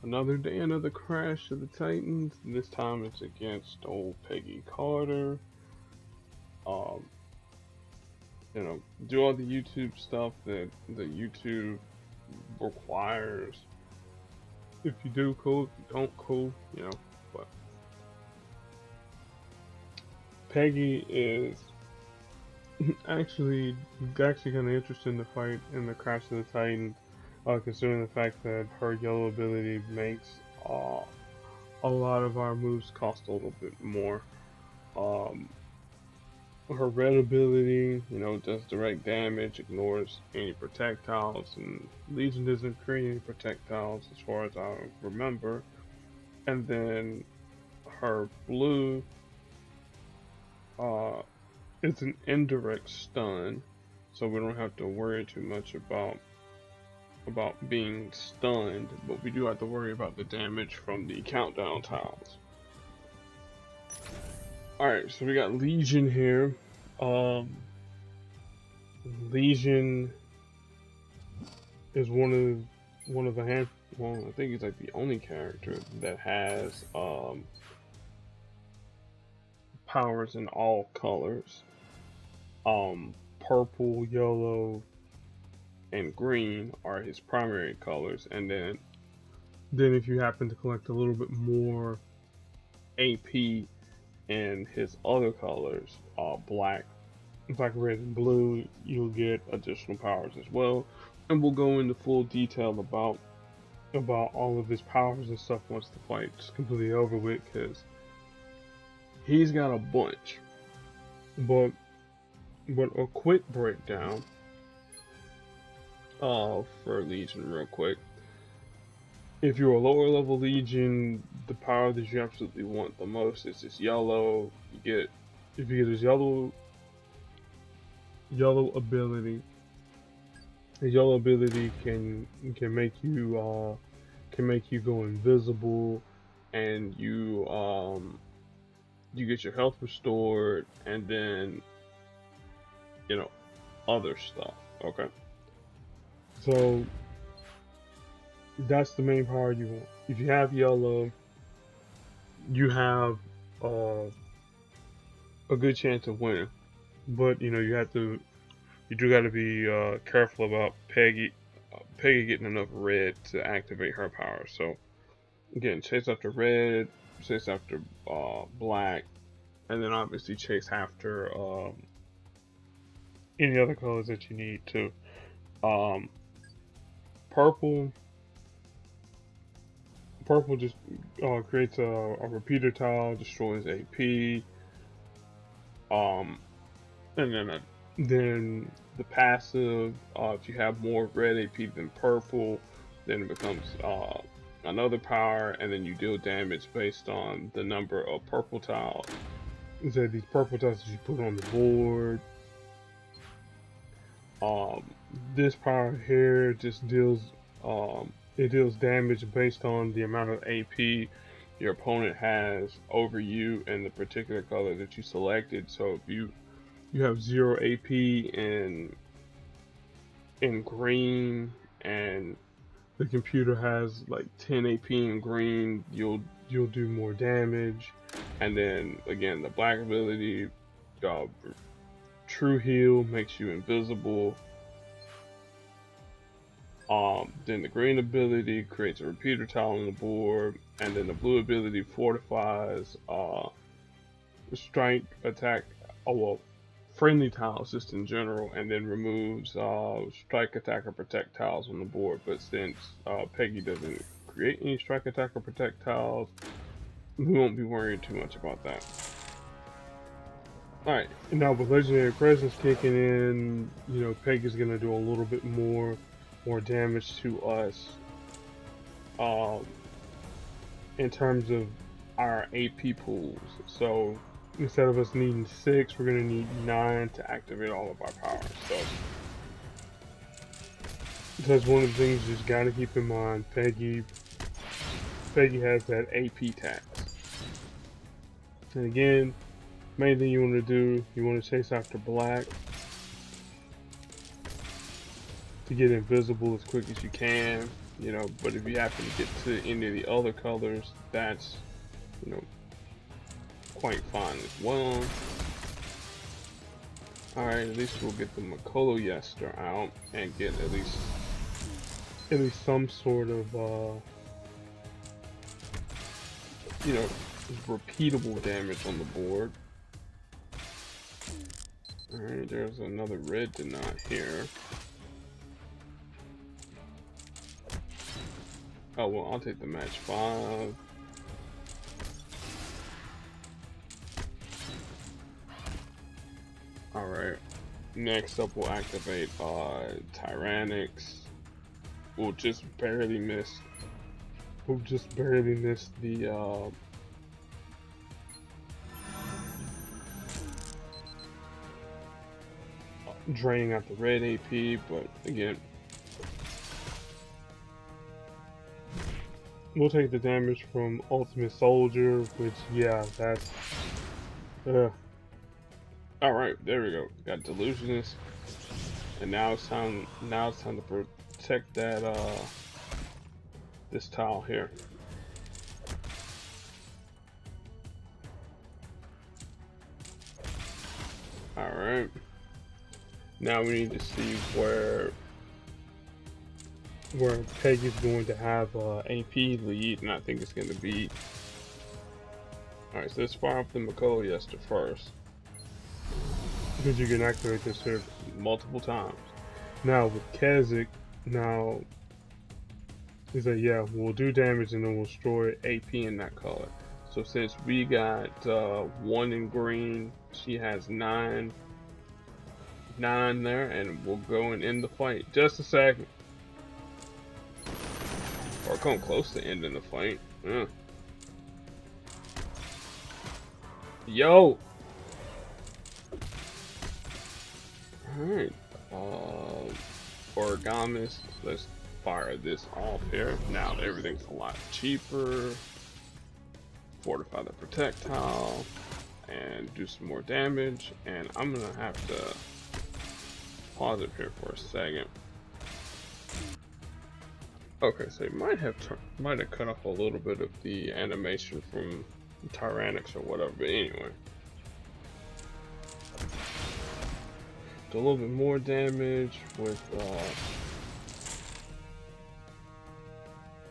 Another day, another crash of the Titans. This time it's against old Peggy Carter. Um, do all the YouTube stuff that the YouTube requires. If you do, cool. If you don't, cool. But Peggy is actually kind of interested in the fight in the Crash of the Titans, considering the fact that her yellow ability makes a lot of our moves cost a little bit more. Um, Her red ability, does direct damage, ignores any projectiles, and Legion doesn't create any projectiles as far as I remember. And then her blue uh, is an indirect stun, so we don't have to worry too much about being stunned, but we do have to worry about the damage from the countdown tiles. Alright, so we got Legion here. Legion is one of the well, I think he's like the only character that has powers in all colors. Purple, yellow, and green are his primary colors, and then if you happen to collect a little bit more AP in his other colors, black, red, and blue, you'll get additional powers as well. And we'll go into full detail about all of his powers and stuff once the fight's completely over with, because he's got a bunch. But a quick breakdown for Legion real quick. If you're a lower level Legion, the power that you absolutely want the most is this yellow. If you get his yellow ability, his yellow ability can make you go invisible, and you get your health restored, and then other stuff. Okay, so that's the main power you want. If you have yellow, you have a good chance of winning, but you do got to be careful about Peggy getting enough red to activate her power. So again, chase after red, chase after black, and then obviously chase after any other colors that you need to. Purple just creates a repeater tile, destroys AP. And then the passive, if you have more red AP than purple, then it becomes another power, and then you deal damage based on the number of purple tiles. So these purple tiles that you put on the board. This power here just deals damage based on the amount of AP your opponent has over you and the particular color that you selected. So if you have 0 AP in green, and the computer has like 10 AP in green, you'll do more damage. And then again, the black ability, True Heal, makes you invisible. Then the green ability creates a repeater tile on the board, and then the blue ability fortifies strike, attack, friendly tiles just in general, and then removes strike, attack, or protect tiles on the board. But since Peggy doesn't create any strike, attack, or protect tiles, we won't be worrying too much about that. Alright, now with Legendary Presence kicking in, Peggy's gonna do a little bit more damage to us in terms of our AP pools. So instead of us needing 6, we're gonna need 9 to activate all of our powers. So that's one of the things you just gotta keep in mind. Peggy has that AP tax. And again, main thing you want to do, you want to chase after black to get invisible as quick as you can. you know, but if you happen to get to any of the other colors, that's, you know, quite fine as well. Alright, at least we'll get the Makolo Yester out and get at least some sort of you know, repeatable damage on the board. Alright, there's another red Denied here. Oh well, I'll take the match 5. Alright, next up we'll activate Tyranics. We'll just barely miss the draining out the red AP, but again, we'll take the damage from Ultimate Soldier, which, yeah, that's... Alright, there we go. Got Delusionist. And now it's time to protect that, this tile here. Alright. Now we need to see where Peggy's going to have AP lead, and I think it's going to be... Alright, so let's fire up the Makolo Yester first, because you can activate this here multiple times. Now with Kazik, now is that, yeah, we'll do damage and then we'll destroy AP in that color. So since we got 1 in green, she has 9 there, and we'll go and end the fight. Just a second. Or come close to ending the fight. Yo! Alright. Origamis. Let's fire this off here. Now everything's a lot cheaper. Fortify the projectile. And do some more damage. And I'm gonna have to pause it here for a second. Okay, so it might have cut off a little bit of the animation from Tyranics or whatever, but anyway. Do a little bit more damage with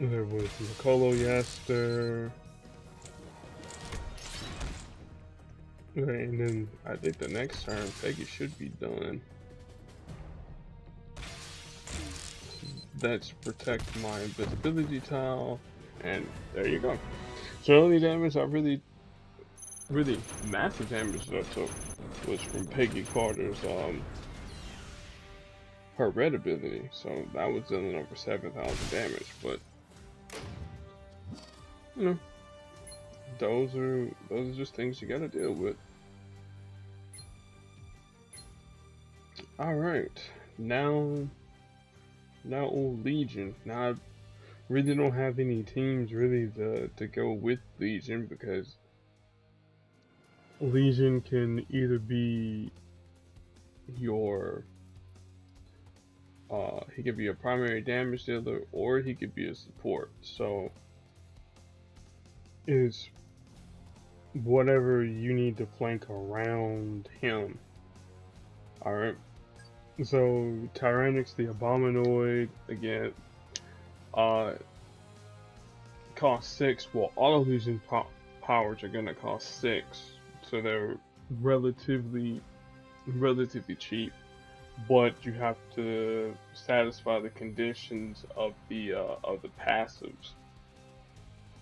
Makolo Yester. Okay, and then I think the next turn Peggy should be done. That's protect my invisibility tile, and there you go. So the only damage I really massive damage that I took was from Peggy Carter's her red ability. So that was dealing over 7,000 damage, but you know, those are just things you gotta deal with. All right, now old Legion. Now I really don't have any teams really to go with Legion, because Legion can either be your he could be a primary damage dealer, or he could be a support. So it's whatever you need to flank around him. Alright. So Tyranics the Abominoid, again, cost 6. Well, all illusion powers are gonna cost 6, so they're relatively cheap. But you have to satisfy the conditions of the passives.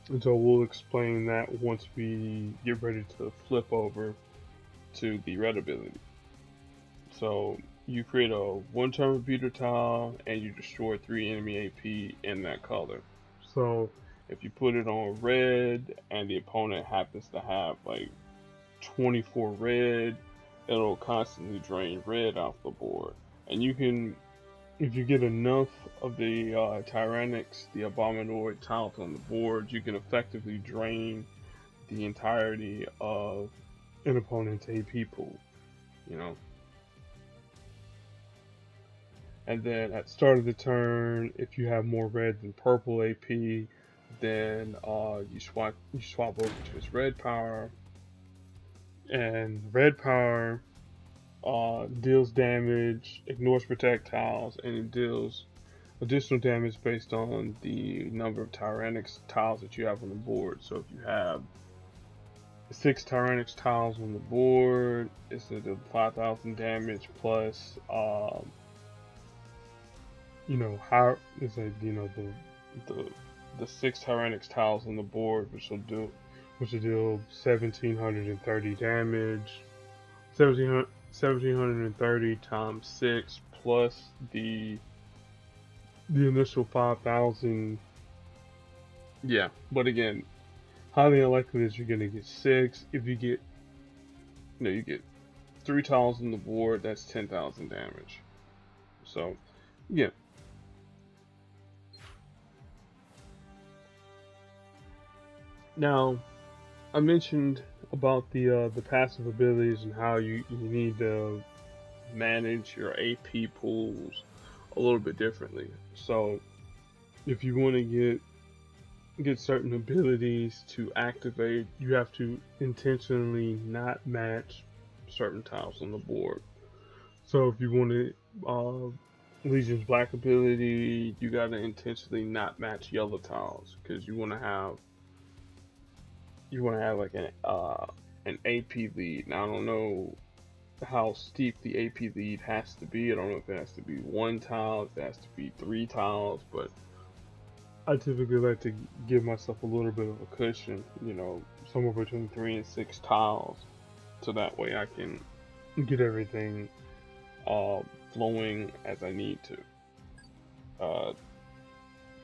And so we'll explain that once we get ready to flip over to the red ability. So you create a 1-turn repeater tile and you destroy 3 enemy AP in that color. So if you put it on red and the opponent happens to have like 24 red, it'll constantly drain red off the board. And you can, if you get enough of the Tyranics, the Abominoid tiles on the board, you can effectively drain the entirety of an opponent's AP pool, you know. And then at the start of the turn, if you have more red than purple AP, then you swap over to his red power, and red power deals damage, ignores projectiles, and it deals additional damage based on the number of Tyranics tiles that you have on the board. So if you have 6 Tyranics tiles on the board, it's a 5,000 damage plus, how is it? The 6 Tyranics tiles on the board, which will deal 1,730 damage. 1,730 times 6 plus the initial 5,000. Yeah, but again, highly unlikely that you're gonna get 6. If you get 3 tiles on the board, that's 10,000 damage. So, yeah. Now, I mentioned about the passive abilities and how you need to manage your AP pools a little bit differently. So, if you want to get certain abilities to activate, you have to intentionally not match certain tiles on the board. So if you want to Legion's Black ability, you gotta intentionally not match yellow tiles because you wanna have like an AP lead. Now I don't know how steep the AP lead has to be. I don't know if it has to be 1 tile, if it has to be 3 tiles, but I typically like to give myself a little bit of a cushion, somewhere between 3 and 6 tiles, so that way I can get everything flowing as I need to.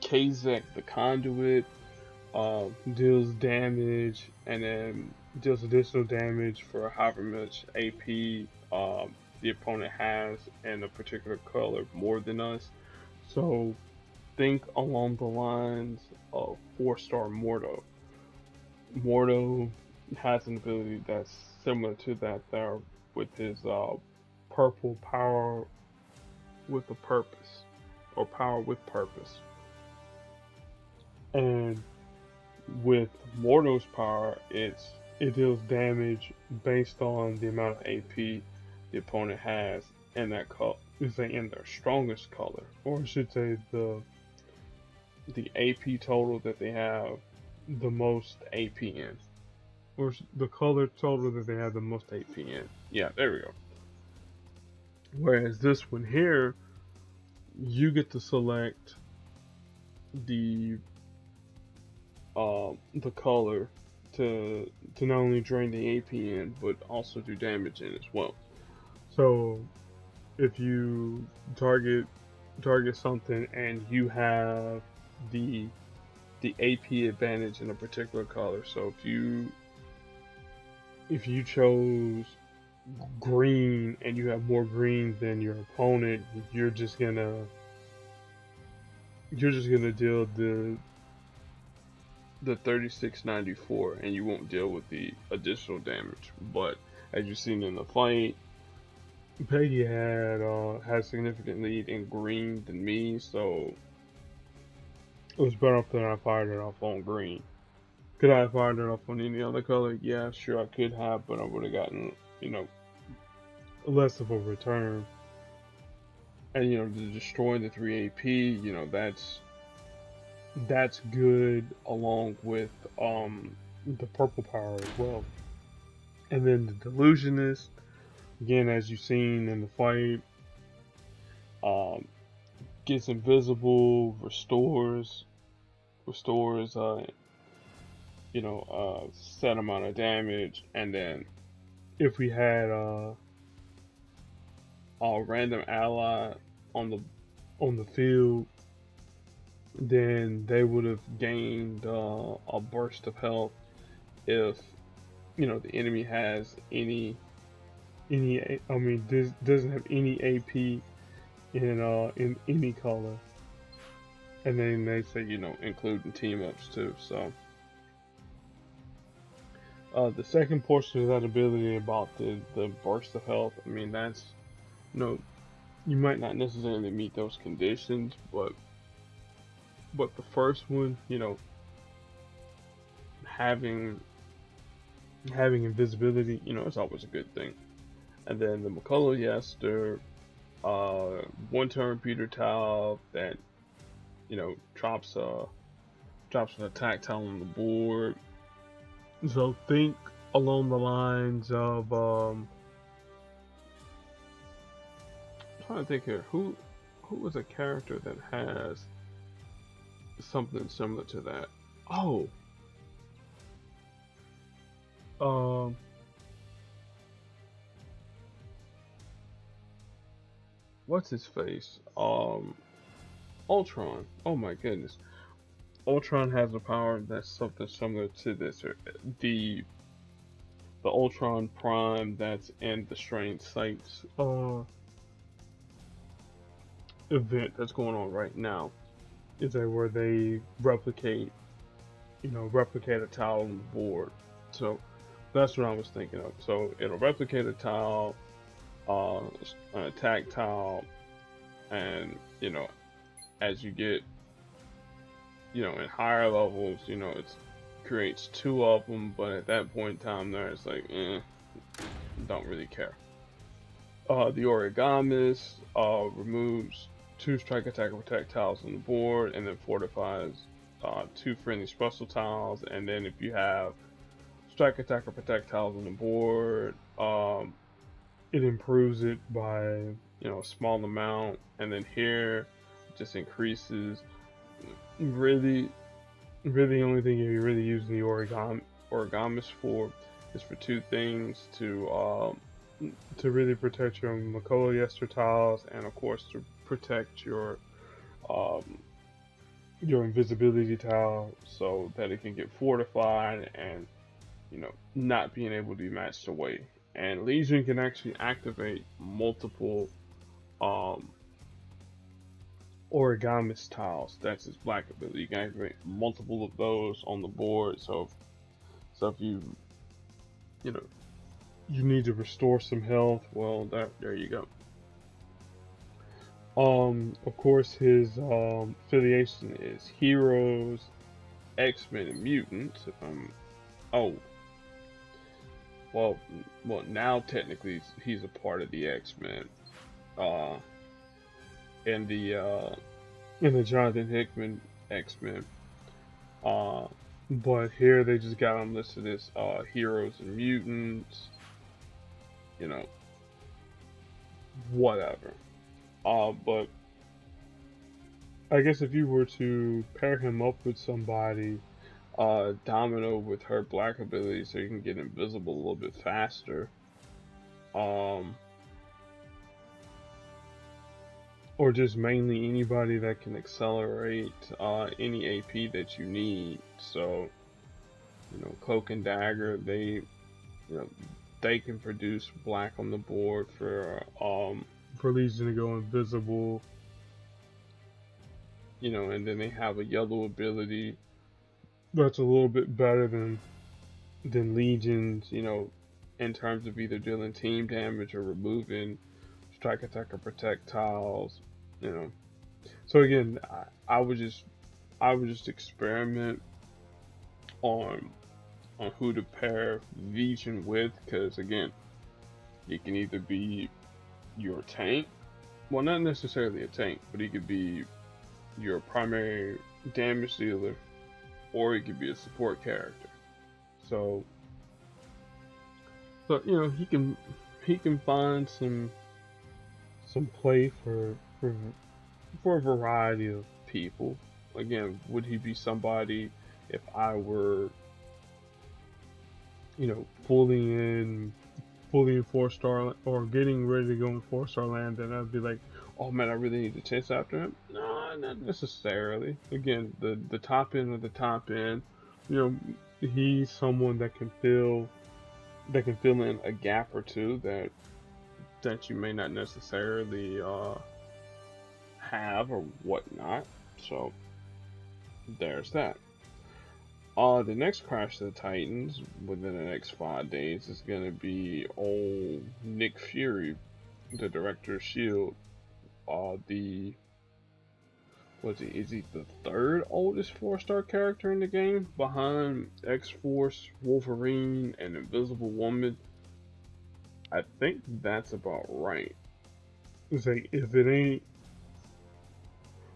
Kazek the Conduit deals damage and then deals additional damage for however much AP the opponent has in a particular color more than us. So think along the lines of 4-star Mordo. Mordo has an ability that's similar to that there with his purple power with a purpose, or power with purpose. And with Mordo's power, it deals damage based on the amount of AP the opponent has in that color, in their strongest color, or I should say the AP total that they have the most AP in, or the color total that they have the most AP in. Yeah, there we go. Whereas this one here, you get to select the the color to not only drain the AP in, but also do damage in as well. So if you target something and you have the AP advantage in a particular color. So if you chose green and you have more green than your opponent, you're just gonna deal the 3694 and you won't deal with the additional damage. But as you've seen in the fight, Peggy had significant lead in green than me, so it was better off that I fired it off on green. Could I have fired it off on any other color? Yeah, sure I could have, but I would have gotten, less of a return. And to destroy the 3 AP, that's good along with the purple power as well. And then the Delusionist, again, as you've seen in the fight, gets invisible, restores set amount of damage, and then if we had a random ally on the field, then they would have gained a burst of health if the enemy has doesn't have any AP in any color. And then they say, including team ups too. So the second portion of that ability about the burst of health, that's you might not necessarily meet those conditions, but the first one, having having invisibility, it's always a good thing. And then the McCullough Yester, one turn repeater tile that drops an attack tile on the board. So think along the lines of I'm trying to think here, who was a character that has something similar to that? Oh, um, what's his face? Ultron. Oh my goodness. Ultron has a power that's something similar to this. The the Ultron Prime that's in the Strange Sights event that's going on right now. Is that where they replicate a tile on the board. So that's what I was thinking of. So it'll replicate a tile, uh, an attack tile, and as you get in higher levels, it creates two of them. But at that point in time, there it's like, don't really care. The Origamis removes two strike, attack, or protect tiles on the board, and then fortifies two friendly special tiles. And then if you have strike, attack, or protect tiles on the board, it improves it by a small amount. And then here, it just increases. Really, really, the only thing you're really using the origamis for is for two things: to really protect your McCullough Yester tiles, and of course to protect um, your invisibility tile, so that it can get fortified and not being able to be matched away. And Legion can actually activate multiple um, origamis tiles. That's his black ability. You can activate multiple of those on the board. So if you know you need to restore some health, well, there you go. Of course, his affiliation is Heroes, X-Men, and Mutants. Oh, well, now technically he's a part of the X-Men. Uh, in the uh, in the Jonathan Hickman X-Men. Uh, but here they just got him listed as Heroes and Mutants. You know, whatever. But I guess if you were to pair him up with somebody, Domino with her black ability, so you can get invisible a little bit faster. Um, or just mainly anybody that can accelerate any AP that you need. So, Cloak and Dagger, know, they can produce black on the board for Legion to go invisible. And then they have a yellow ability that's a little bit better than Legion's, in terms of either dealing team damage or removing strike, attack, or protect tiles. So again, I would just experiment on who to pair Legion with, because again, he can either be your tank, well, not necessarily a tank, but he could be your primary damage dealer, or he could be a support character. So he can find some play for a variety of people. Again, would he be somebody if I were fully in 4-star or getting ready to go in 4-star land, then I'd be like, oh man, I really need to chase after him. No, not necessarily. Again, the top end of the top end, he's someone that can fill in a gap or two that you may not necessarily have or whatnot. So there's that. The next Crash of the Titans within the next 5 days is going to be old Nick Fury, the director of S.H.I.E.L.D., the what's he? Is he the third oldest 4-star character in the game behind X-Force, Wolverine, and Invisible Woman? I think that's about right. It's like if it ain't,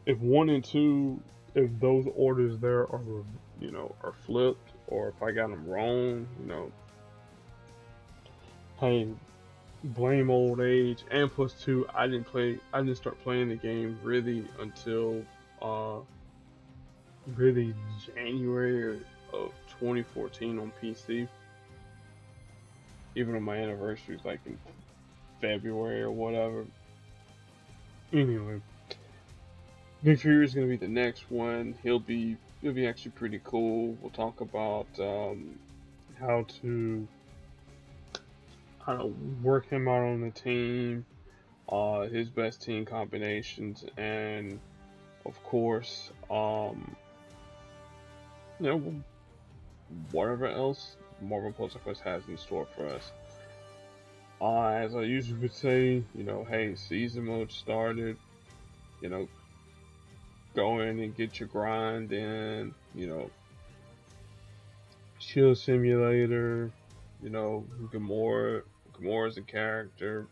if 1 and 2, if those orders there are, are flipped, or if I got them wrong, hey, blame old age. And plus two, I didn't start playing the game really until uh really January of 2014 on PC. Even though my anniversary is like in February or whatever. Anyway, Nick Fury is gonna be the next one. He'll be actually pretty cool. We'll talk about how to how to work him out on the team, his best team combinations, and of course, you know, whatever else Marvel Puzzle Quest has in store for us. As I usually would say, hey, season mode started. You know, go in and get your grind in. Shield Simulator. Gamora's a character.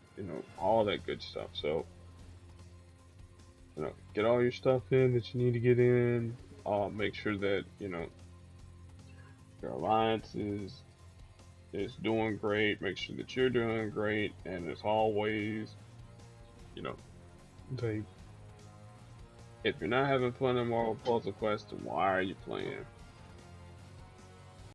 All that good stuff. So, get all your stuff in that you need to get in. Make sure that your alliance is doing great. Make sure that you're doing great, and as always, you know, they if you're not having fun in Marvel Puzzle Quest, then why are you playing?